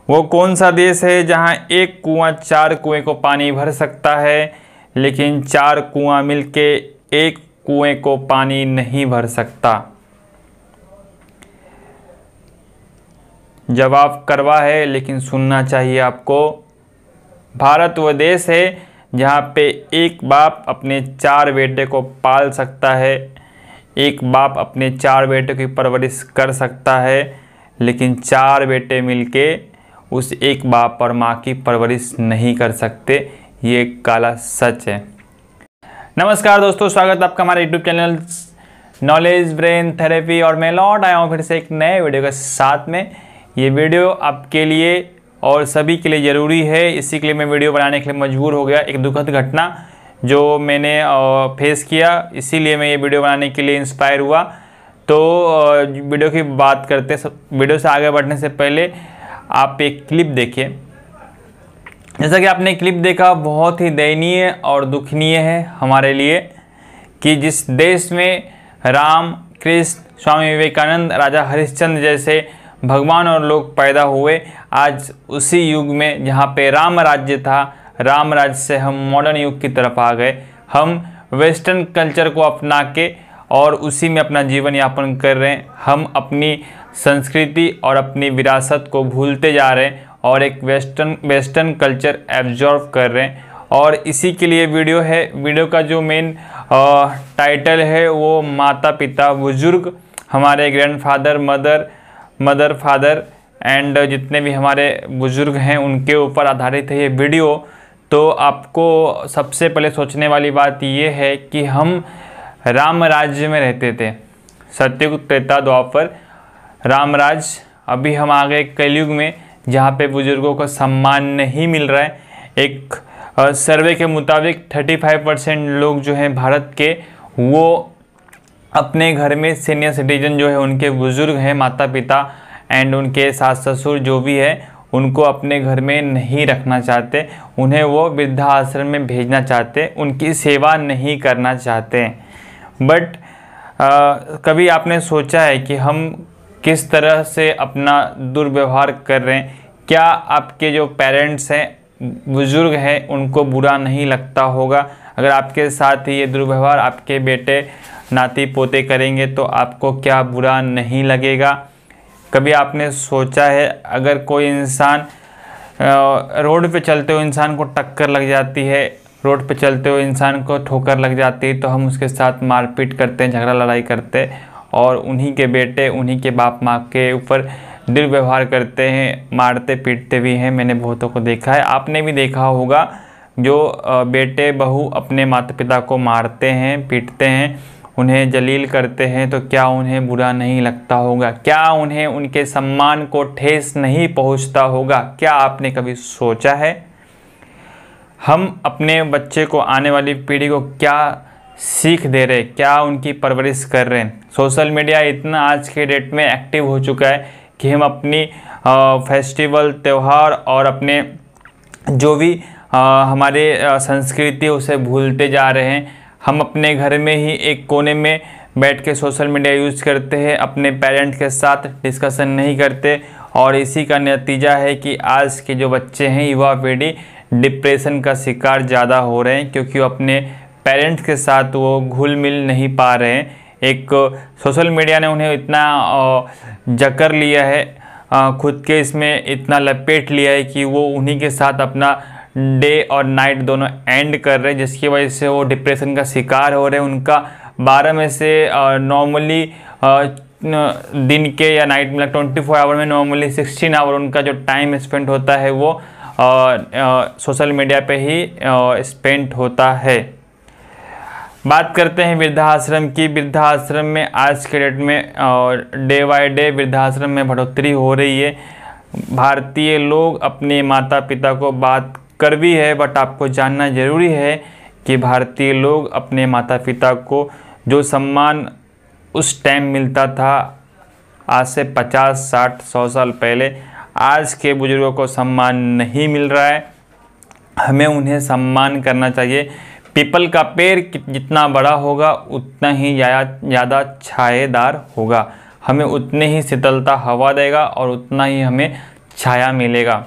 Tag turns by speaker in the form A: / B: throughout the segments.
A: वो कौन सा देश है जहां एक कुआं 4 कुएं को पानी भर सकता है, लेकिन 4 कुआं मिलके एक कुएं को पानी नहीं भर सकता? जवाब कड़वा है, लेकिन सुनना चाहिए आपको। भारत वो देश है जहाँ पे एक बाप अपने 4 बेटे को पाल सकता है, एक बाप अपने 4 बेटे की परवरिश कर सकता है, लेकिन 4 बेटे मिलके उस एक बाप और माँ की परवरिश नहीं कर सकते। ये काला सच है। नमस्कार दोस्तों, स्वागत है आपका हमारे YouTube channel knowledge brain therapy. और मैं लौट आया हूँ फिर से एक नए वीडियो के साथ में। ये वीडियो आपके लिए और सभी के लिए ज़रूरी है, इसी के लिए मैं वीडियो बनाने के लिए मजबूर हो गया। एक दुखद घटना जो मैंने फेस किया, इसीलिए मैं ये वीडियो बनाने के लिए इंस्पायर हुआ। तो वीडियो की बात करते, वीडियो से आगे बढ़ने से पहले आप एक क्लिप देखिए। जैसा कि आपने क्लिप देखा, बहुत ही दयनीय और दुखनीय है हमारे लिए कि जिस देश में राम, कृष्ण, स्वामी विवेकानंद, राजा हरिश्चंद्र जैसे भगवान और लोग पैदा हुए, आज उसी युग में जहाँ पे राम राज्य था, राम राज्य से हम मॉडर्न युग की तरफ आ गए। हम वेस्टर्न कल्चर को अपना के और उसी में अपना जीवन यापन कर रहे हैं। हम अपनी संस्कृति और अपनी विरासत को भूलते जा रहे हैं और एक वेस्टर्न कल्चर एब्जॉर्व कर रहे हैं। और इसी के लिए वीडियो है। वीडियो का जो मेन टाइटल है वो माता पिता, बुजुर्ग, हमारे ग्रैंडफादर, मदर फादर एंड जितने भी हमारे बुजुर्ग हैं उनके ऊपर आधारित है ये वीडियो। तो आपको सबसे पहले सोचने वाली बात ये है कि हम राम राज्य में रहते थे, सतयुग, त्रेता, द्वापर, राम राज्य। अभी हम आ गए कलयुग में जहाँ पे बुजुर्गों को सम्मान नहीं मिल रहा है। एक सर्वे के मुताबिक 35% लोग जो हैं भारत के, वो अपने घर में सीनियर सिटीजन जो है, उनके बुजुर्ग हैं, माता पिता एंड उनके सास ससुर जो भी है, उनको अपने घर में नहीं रखना चाहते। उन्हें वो वृद्धाश्रम में भेजना चाहते, उनकी सेवा नहीं करना चाहते। बट कभी आपने सोचा है कि हम किस तरह से अपना दुर्व्यवहार कर रहे हैं? क्या आपके जो पेरेंट्स हैं, बुजुर्ग हैं, उनको बुरा नहीं लगता होगा? अगर आपके साथ ही ये दुर्व्यवहार आपके बेटे, नाती पोते करेंगे तो आपको क्या बुरा नहीं लगेगा? कभी आपने सोचा है अगर कोई इंसान रोड पे चलते हुए इंसान को टक्कर लग जाती है, रोड पे चलते हुए इंसान को ठोकर लग जाती है, तो हम उसके साथ मारपीट करते हैं, झगड़ा लड़ाई करते हैं और उन्हीं के बेटे, उन्हीं के बाप माँ के ऊपर दुर्व्यवहार करते हैं, मारते पीटते भी हैं। मैंने बहुतों को देखा है, आपने भी देखा होगा। जो बेटे बहू अपने माता पिता को मारते हैं, पीटते हैं, उन्हें जलील करते हैं, तो क्या उन्हें बुरा नहीं लगता होगा? क्या उन्हें उनके सम्मान को ठेस नहीं पहुंचता होगा? क्या आपने कभी सोचा है हम अपने बच्चे को, आने वाली पीढ़ी को क्या सीख दे रहे हैं, क्या उनकी परवरिश कर रहे हैं? सोशल मीडिया इतना आज के डेट में एक्टिव हो चुका है कि हम अपनी फेस्टिवल, त्यौहार और अपने जो भी हमारे संस्कृति उसे भूलते जा रहे हैं। हम अपने घर में ही एक कोने में बैठ के सोशल मीडिया यूज़ करते हैं, अपने पेरेंट्स के साथ डिस्कशन नहीं करते और इसी का नतीजा है कि आज के जो बच्चे हैं, युवा पीढ़ी, डिप्रेशन का शिकार ज़्यादा हो रहे हैं क्योंकि वो अपने पेरेंट्स के साथ वो घुल मिल नहीं पा रहे हैं। एक सोशल मीडिया ने उन्हें इतना जकड़ लिया है, खुद के इसमें इतना लपेट लिया है कि वो उन्हीं के साथ अपना डे और नाइट दोनों एंड कर रहे हैं, जिसकी वजह से वो डिप्रेशन का शिकार हो रहे हैं। उनका 12 में से नॉर्मली दिन के या नाइट में 24 आवर में नॉर्मली 16 आवर उनका जो टाइम स्पेंड होता है वो सोशल मीडिया पे ही स्पेंड होता है। बात करते हैं वृद्धाश्रम की। वृद्धाश्रम में आज के डेट में डे बाय डे वृद्धाश्रम में बढ़ोतरी हो रही है। भारतीय लोग अपने माता पिता को बात कर भी है, बट आपको जानना ज़रूरी है कि भारतीय लोग अपने माता पिता को जो सम्मान उस टाइम मिलता था, आज से 50, 60, 100 साल पहले, आज के बुजुर्गों को सम्मान नहीं मिल रहा है। हमें उन्हें सम्मान करना चाहिए। पीपल का पेड़ जितना बड़ा होगा उतना ही ज़्यादा छाएदार होगा, हमें उतने ही शीतलता हवा देगा और उतना ही हमें छाया मिलेगा।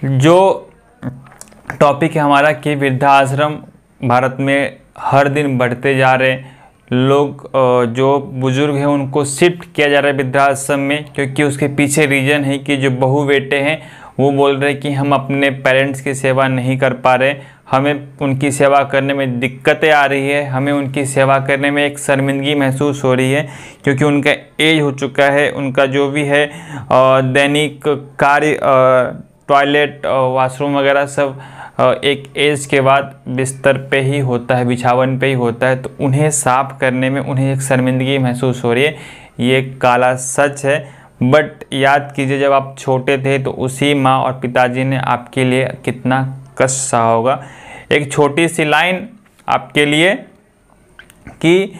A: जो टॉपिक है हमारा कि वृद्धाश्रम भारत में हर दिन बढ़ते जा रहे लोग, जो बुज़ुर्ग हैं उनको शिफ्ट किया जा रहा है वृद्धाश्रम में, क्योंकि उसके पीछे रीज़न है कि जो बहू बेटे हैं वो बोल रहे हैं कि हम अपने पेरेंट्स की सेवा नहीं कर पा रहे, हमें उनकी सेवा करने में दिक्कतें आ रही है, हमें उनकी सेवा करने में एक शर्मिंदगी महसूस हो रही है, क्योंकि उनका एज हो चुका है, उनका जो भी है दैनिक कार्य, टॉयलेट, वॉशरूम वगैरह सब एक एज के बाद बिस्तर पे ही होता है, बिछावन पे ही होता है, तो उन्हें साफ़ करने में उन्हें एक शर्मिंदगी महसूस हो रही है। ये काला सच है। बट याद कीजिए, जब आप छोटे थे तो उसी माँ और पिताजी ने आपके लिए कितना कष्ट सहा होगा। एक छोटी सी लाइन आपके लिए कि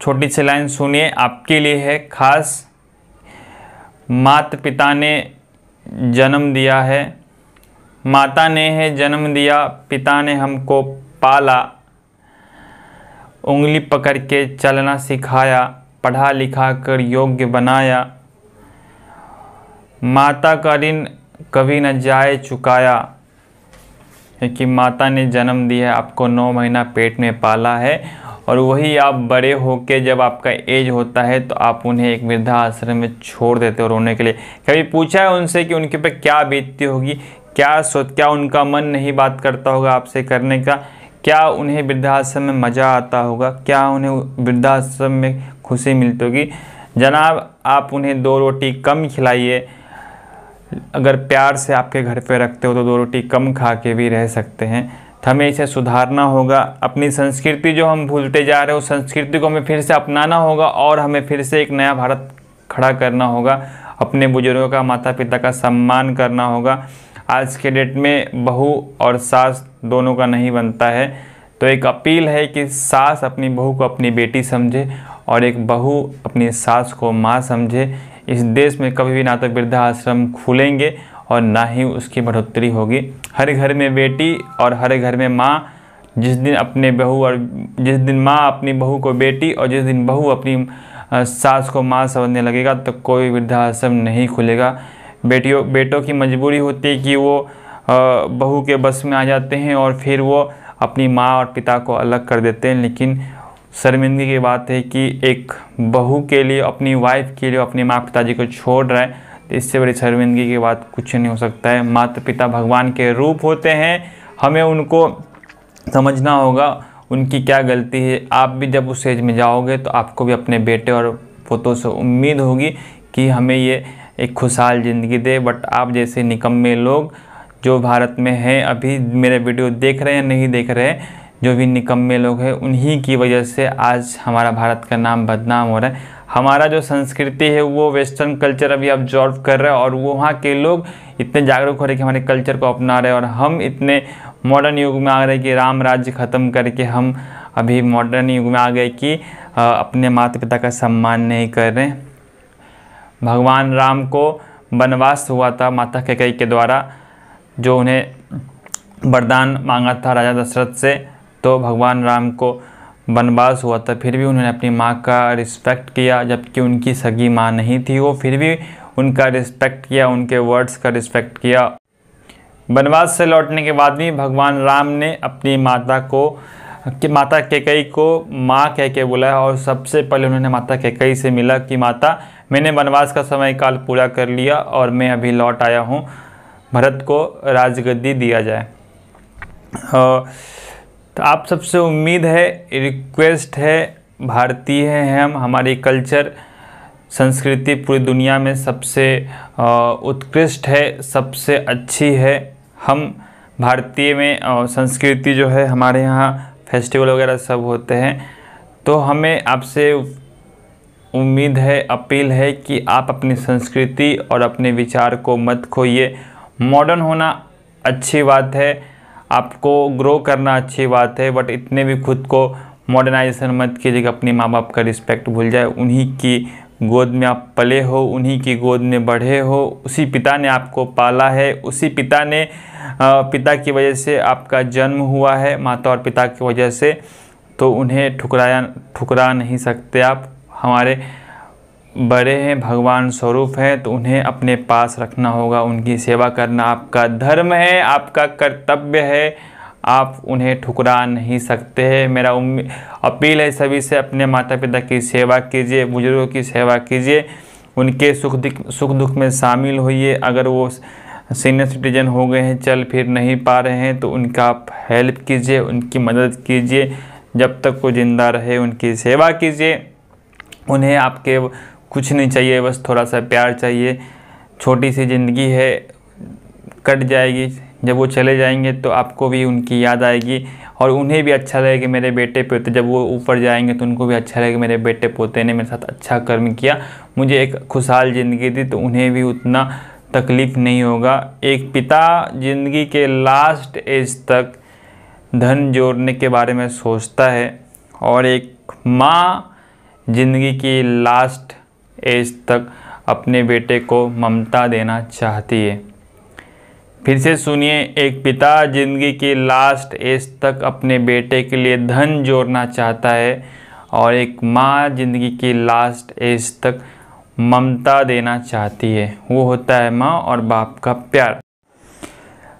A: छोटी सी लाइन सुनिए, आपके लिए है खास। माता पिता ने जन्म दिया है, माता ने है जन्म दिया, पिता ने हमको पाला, उंगली पकड़ के चलना सिखाया, पढ़ा लिखा कर योग्य बनाया, माता का ऋण कभी न जाए चुकाया। क्योंकि माता ने जन्म दिया है, आपको 9 महीना पेट में पाला है, और वही आप बड़े होके जब आपका एज होता है तो आप उन्हें एक वृद्धाश्रम में छोड़ देते हो रोने के लिए। कभी पूछा है उनसे कि उनके ऊपर क्या बीतती होगी, क्या उनका मन नहीं बात करता होगा आपसे करने का, क्या उन्हें वृद्धाश्रम में मज़ा आता होगा, क्या उन्हें वृद्धाश्रम में खुशी मिलती होगी। जनाब, आप उन्हें 2 रोटी कम खिलाइए, अगर प्यार से आपके घर पे रखते हो तो 2 रोटी कम खा के भी रह सकते हैं। तो हमें इसे सुधारना होगा। अपनी संस्कृति जो हम भूलते जा रहे हैं, उस संस्कृति को हमें फिर से अपनाना होगा, और हमें फिर से एक नया भारत खड़ा करना होगा। अपने बुजुर्गों का, माता पिता का सम्मान करना होगा। आज के डेट में बहू और सास दोनों का नहीं बनता है, तो एक अपील है कि सास अपनी बहू को अपनी बेटी समझे, और एक बहू अपनी सास को माँ समझे। इस देश में कभी भी ना तो वृद्धाश्रम खुलेंगे और ना ही उसकी बढ़ोतरी होगी। हर घर में बेटी और हर घर में माँ। जिस दिन जिस दिन माँ अपनी बहू को बेटी और जिस दिन बहू अपनी सास को माँ समझने लगेगा, तो कोई वृद्धाश्रम नहीं खुलेगा। बेटों की मजबूरी होती है कि वो बहू के बस में आ जाते हैं और फिर वो अपनी माँ और पिता को अलग कर देते हैं। लेकिन शर्मिंदगी की बात है कि एक बहू के लिए, अपनी वाइफ के लिए अपनी माँ पिताजी को छोड़ रहा है, तो इससे बड़ी शर्मिंदगी की बात कुछ नहीं हो सकता है। माता पिता भगवान के रूप होते हैं, हमें उनको समझना होगा उनकी क्या गलती है। आप भी जब उस एज में जाओगे तो आपको भी अपने बेटे और पोतों से उम्मीद होगी कि हमें ये एक खुशहाल ज़िंदगी दे। बट आप जैसे निकम्मे लोग जो भारत में हैं, अभी मेरे वीडियो देख रहे हैं नहीं देख रहे हैं, जो भी निकम्मे लोग हैं, उन्हीं की वजह से आज हमारा भारत का नाम बदनाम हो रहा है। हमारा जो संस्कृति है वो वेस्टर्न कल्चर अभी ऑब्जर्व कर रहा है, और वो वहाँ के लोग इतने जागरूक हो रहे कि हमारे कल्चर को अपना रहे, और हम इतने मॉडर्न युग में आ रहे कि राम राज्य ख़त्म करके हम अभी मॉडर्न युग में आ गए कि अपने माता पिता का सम्मान नहीं कर रहे। भगवान राम को वनवास हुआ था माता कैकेयी के द्वारा, जो उन्हें वरदान मांगा था राजा दशरथ से, तो भगवान राम को वनवास हुआ था, फिर भी उन्होंने अपनी माँ का रिस्पेक्ट किया, जबकि उनकी सगी माँ नहीं थी वो, फिर भी उनका रिस्पेक्ट किया, उनके वर्ड्स का रिस्पेक्ट किया। वनवास से लौटने के बाद भी भगवान राम ने अपनी माता कैकेयी को माँ कह के बुलाया, और सबसे पहले उन्होंने माता कैकेयी से मिला कि माता, मैंने वनवास का समय काल पूरा कर लिया और मैं अभी लौट आया हूँ, भरत को राजगद्दी दिया जाए। तो आप सबसे उम्मीद है, रिक्वेस्ट है, भारतीय हैं हम, हमारी कल्चर संस्कृति पूरी दुनिया में सबसे उत्कृष्ट है, सबसे अच्छी है। हम भारतीय में संस्कृति जो है, हमारे यहाँ फेस्टिवल वगैरह सब होते हैं, तो हमें आपसे उम्मीद है, अपील है कि आप अपनी संस्कृति और अपने विचार को मत खोइए। मॉडर्न होना अच्छी बात है, आपको ग्रो करना अच्छी बात है, बट इतने भी खुद को मॉडर्नाइजेशन मत कीजिए कि अपने माँ बाप का रिस्पेक्ट भूल जाए। उन्हीं की गोद में आप पले हो, उन्हीं की गोद में बढ़े हो, उसी पिता ने आपको पाला है, उसी पिता की वजह से आपका जन्म हुआ है, माता और पिता की वजह से, तो उन्हें ठुकरा नहीं सकते आप। हमारे बड़े हैं, भगवान स्वरूप हैं, तो उन्हें अपने पास रखना होगा। उनकी सेवा करना आपका धर्म है, आपका कर्तव्य है, आप उन्हें ठुकरा नहीं सकते हैं। मेरा अपील है सभी से, अपने माता पिता की सेवा कीजिए, बुजुर्गों की सेवा कीजिए, उनके सुख दुख में शामिल होइए। अगर वो सीनियर सिटीजन हो गए हैं, चल फिर नहीं पा रहे हैं, तो उनका आप हेल्प कीजिए, उनकी मदद कीजिए। जब तक वो ज़िंदा रहे उनकी सेवा कीजिए। उन्हें आपके कुछ नहीं चाहिए, बस थोड़ा सा प्यार चाहिए। छोटी सी ज़िंदगी है, कट जाएगी। जब वो चले जाएंगे तो आपको भी उनकी याद आएगी, और उन्हें भी अच्छा लगेगा कि मेरे बेटे पोते, जब वो ऊपर जाएंगे तो उनको भी अच्छा लगेगा मेरे बेटे पोते ने मेरे साथ अच्छा कर्म किया, मुझे एक खुशहाल ज़िंदगी दी, तो उन्हें भी उतना तकलीफ़ नहीं होगा। एक पिता ज़िंदगी के लास्ट एज तक धन जोड़ने के बारे में सोचता है, और एक माँ ज़िंदगी की लास्ट एज तक अपने बेटे को ममता देना चाहती है। फिर से सुनिए, एक पिता ज़िंदगी की लास्ट एज तक अपने बेटे के लिए धन जोड़ना चाहता है, और एक माँ ज़िंदगी की लास्ट एज तक ममता देना चाहती है। वो होता है माँ और बाप का प्यार।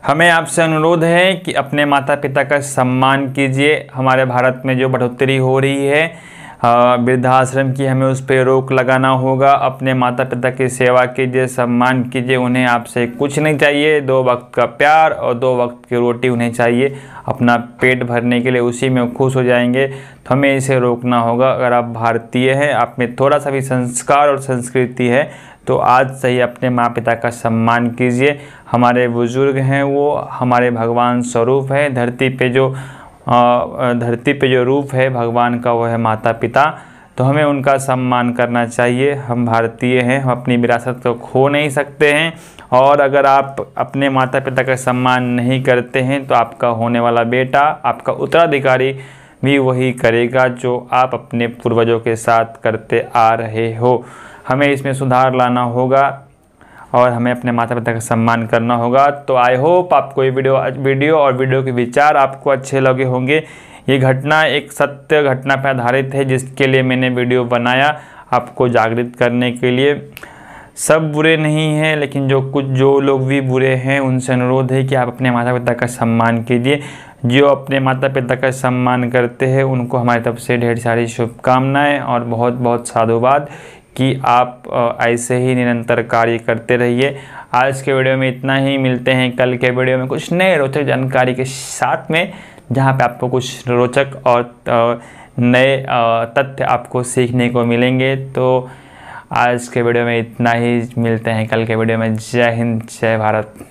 A: हमें आपसे अनुरोध है कि अपने माता पिता का सम्मान कीजिए। हमारे भारत में जो बढ़ोतरी हो रही है वृद्धाश्रम की, हमें उस पर रोक लगाना होगा। अपने माता पिता की सेवा कीजिए, सम्मान कीजिए। उन्हें आपसे कुछ नहीं चाहिए, 2 वक्त का प्यार और 2 वक्त की रोटी उन्हें चाहिए अपना पेट भरने के लिए, उसी में खुश हो जाएंगे। तो हमें इसे रोकना होगा। अगर आप भारतीय हैं, आप में थोड़ा सा भी संस्कार और संस्कृति है, तो आज से ही अपने माँ पिता का सम्मान कीजिए। हमारे बुजुर्ग हैं, वो हमारे भगवान स्वरूप है। धरती पे जो रूप है भगवान का, वो है माता पिता। तो हमें उनका सम्मान करना चाहिए। हम भारतीय हैं, हम अपनी विरासत को खो नहीं सकते हैं। और अगर आप अपने माता पिता का सम्मान नहीं करते हैं, तो आपका होने वाला बेटा, आपका उत्तराधिकारी भी वही करेगा जो आप अपने पूर्वजों के साथ करते आ रहे हो। हमें इसमें सुधार लाना होगा, और हमें अपने माता पिता का सम्मान करना होगा। तो आई होप आपको ये वीडियो और वीडियो के विचार आपको अच्छे लगे होंगे। ये घटना एक सत्य घटना पर आधारित है, जिसके लिए मैंने वीडियो बनाया, आपको जागृत करने के लिए। सब बुरे नहीं हैं, लेकिन जो लोग भी बुरे हैं, उनसे अनुरोध है कि आप अपने माता पिता का सम्मान कीजिए। जो अपने माता पिता का सम्मान करते हैं, उनको हमारी तरफ से ढेर सारी शुभकामनाएँ और बहुत बहुत साधुवाद कि आप ऐसे ही निरंतर कार्य करते रहिए। आज के वीडियो में इतना ही। मिलते हैं कल के वीडियो में कुछ नए रोचक जानकारी के साथ में, जहां पे आपको कुछ रोचक और नए तथ्य आपको सीखने को मिलेंगे। तो आज के वीडियो में इतना ही। मिलते हैं कल के वीडियो में। जय हिंद, जय भारत।